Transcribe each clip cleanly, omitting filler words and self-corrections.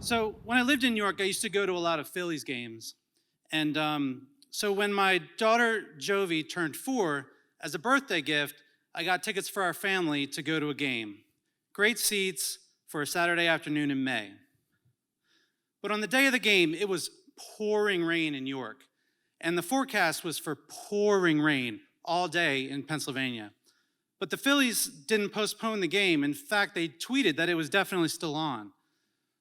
So when I lived in New York, I used to go to a lot of Phillies games. And so when my daughter Jovi turned 4, as a birthday gift, I got tickets for our family to go to a game. Great seats for a Saturday afternoon in May. But on the day of the game, it was pouring rain in New York. And the forecast was for pouring rain all day in Pennsylvania. But the Phillies didn't postpone the game. In fact, they tweeted that it was definitely still on.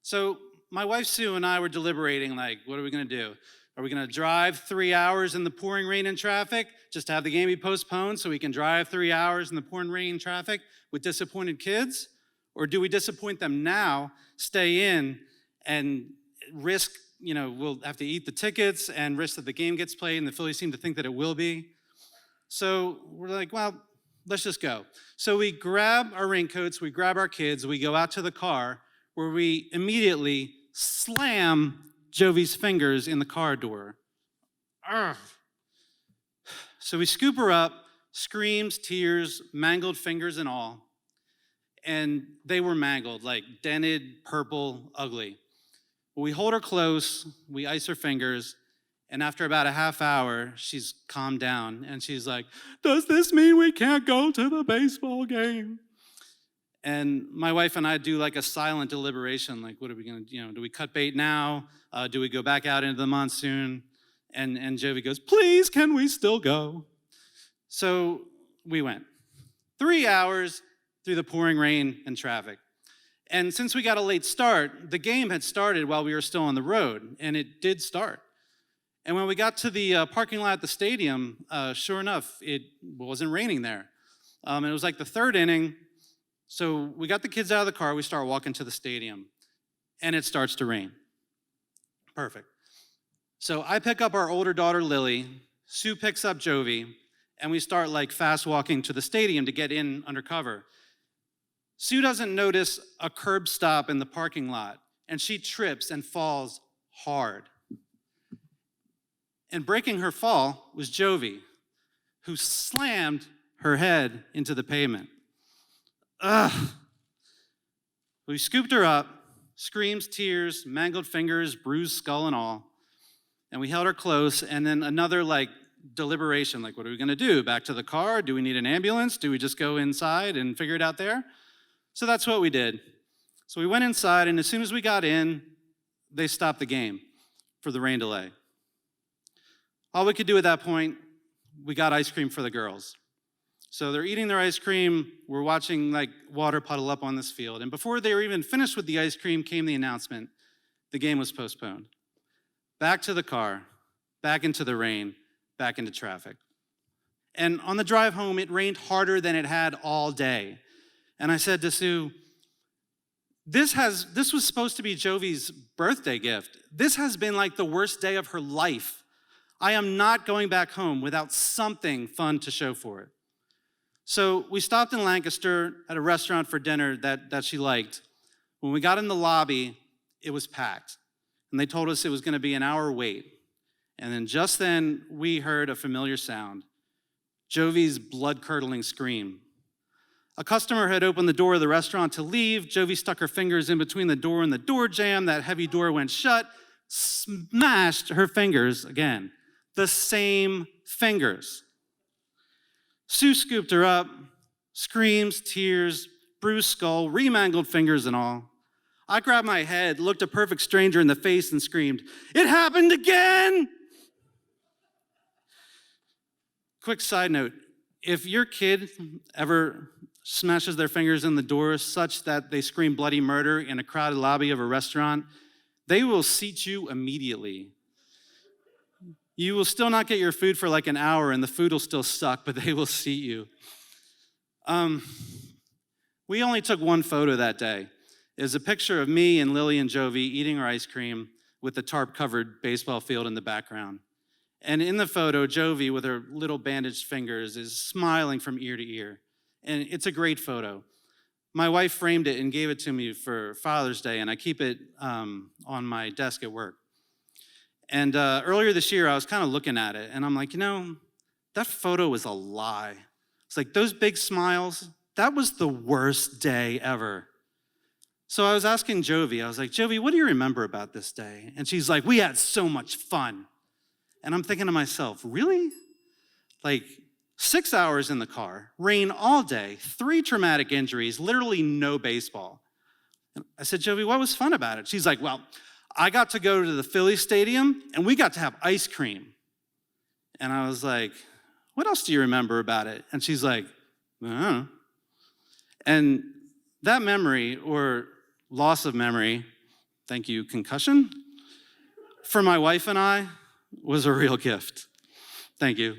So my wife Sue and I were deliberating, like, what are we going to do? Are we going to drive 3 hours in the pouring rain and traffic, just to have the game be postponed so we can drive 3 hours in the pouring rain and traffic with disappointed kids? Or do we disappoint them now, stay in, and risk, we'll have to eat the tickets and risk that the game gets played, and the Phillies seem to think that it will be. So we're like, well, let's just go. So we grab our raincoats, we grab our kids, we go out to the car, where we immediately slam Jovi's fingers in the car door. Arrgh. So we scoop her up, screams, tears, mangled fingers and all. And they were mangled, like dented, purple, ugly. We hold her close, we ice her fingers, and after about a half hour, she's calmed down, and she's like, does this mean we can't go to the baseball game? And my wife and I do like a silent deliberation, like, what are we gonna, do we cut bait now? Do we go back out into the monsoon? And Jovi goes, please, can we still go? So we went. 3 hours through the pouring rain and traffic. And since we got a late start, the game had started while we were still on the road, and it did start. And when we got to the parking lot at the stadium, sure enough, it wasn't raining there. And it was like the third inning. So we got the kids out of the car, we start walking to the stadium, and it starts to rain. Perfect. So I pick up our older daughter, Lily, Sue picks up Jovi, and we start like fast walking to the stadium to get in under cover. Sue doesn't notice a curb stop in the parking lot, and she trips and falls hard. And breaking her fall was Jovi, who slammed her head into the pavement. Ugh. We scooped her up, screams, tears, mangled fingers, bruised skull and all. And we held her close, and then another deliberation, what are we gonna do? Back to the car? Do we need an ambulance? Do we just go inside and figure it out there? So that's what we did. So we went inside, and as soon as we got in, they stopped the game for the rain delay. All we could do at that point, we got ice cream for the girls. So they're eating their ice cream, we're watching water puddle up on this field. And before they were even finished with the ice cream came the announcement, the game was postponed. Back to the car, back into the rain, back into traffic. And on the drive home, it rained harder than it had all day. And I said to Sue, this was supposed to be Jovi's birthday gift. This has been the worst day of her life. I am not going back home without something fun to show for it. So we stopped in Lancaster at a restaurant for dinner that she liked. When we got in the lobby, it was packed. And they told us it was gonna be an hour wait. And then just then, we heard a familiar sound, Jovi's blood-curdling scream. A customer had opened the door of the restaurant to leave. Jovi stuck her fingers in between the door and the door jamb. That heavy door went shut, smashed her fingers again. The same fingers. Sue scooped her up, screams, tears, bruised skull, remangled fingers and all. I grabbed my head, looked a perfect stranger in the face and screamed, "It happened again!" Quick side note, if your kid ever smashes their fingers in the door such that they scream bloody murder in a crowded lobby of a restaurant, they will seat you immediately. You will still not get your food for an hour, and the food will still suck, but they will seat you. We only took one photo that day. It was a picture of me and Lily and Jovi eating our ice cream with the tarp-covered baseball field in the background. And in the photo, Jovi, with her little bandaged fingers, is smiling from ear to ear. And it's a great photo. My wife framed it and gave it to me for Father's Day, and I keep it on my desk at work. And earlier this year, I was kind of looking at it, and I'm like, that photo was a lie. It's those big smiles, that was the worst day ever. So I was asking Jovi, I was like, Jovi, what do you remember about this day? And she's like, we had so much fun. And I'm thinking to myself, really? Like 6 hours in the car, rain all day, 3 traumatic injuries, literally no baseball. And I said, Jovi, what was fun about it? She's like, well, I got to go to the Phillies stadium and we got to have ice cream. And I was like, what else do you remember about it? And she's like, I don't know. And that memory, or loss of memory, thank you, concussion, for my wife and I was a real gift. Thank you.